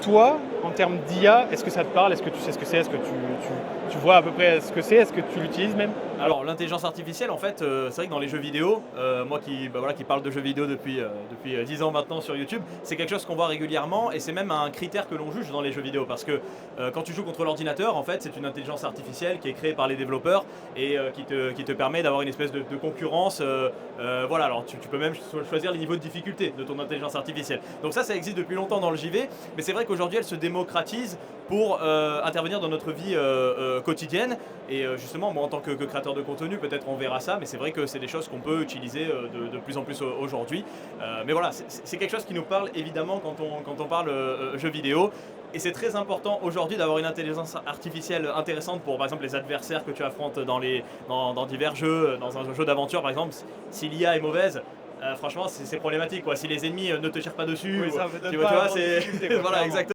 Toi, en termes d'IA, est-ce que ça te parle? Est-ce que tu sais ce que c'est? Est-ce que tu vois à peu près ce que c'est? Est-ce que tu l'utilises même? Alors l'intelligence artificielle en fait, c'est vrai que dans les jeux vidéo, moi qui parle de jeux vidéo depuis 10 ans maintenant sur YouTube, c'est quelque chose qu'on voit régulièrement et c'est même un critère que l'on juge dans les jeux vidéo parce que quand tu joues contre l'ordinateur, en fait c'est une intelligence artificielle qui est créée par les développeurs et qui te permet d'avoir une espèce de concurrence. Voilà, alors tu peux même choisir les niveaux de difficulté de ton intelligence artificielle. Donc ça existe depuis longtemps dans le JV, mais c'est vrai qu'aujourd'hui elle se démocratise pour intervenir dans notre vie quotidienne. Et justement, moi en tant que créateur de contenu, peut-être on verra ça, mais c'est vrai que c'est des choses qu'on peut utiliser de plus en plus aujourd'hui. Mais voilà, c'est quelque chose qui nous parle évidemment quand on parle jeux vidéo. Et c'est très important aujourd'hui d'avoir une intelligence artificielle intéressante pour par exemple les adversaires que tu affrontes dans divers jeux, dans un jeu d'aventure par exemple. Si l'IA est mauvaise, franchement c'est problématique quoi. Si les ennemis ne te tirent pas dessus, Oui, ça me donne tu pas vois, vraiment de c'est difficulté, quoi, voilà, clairement. exactement.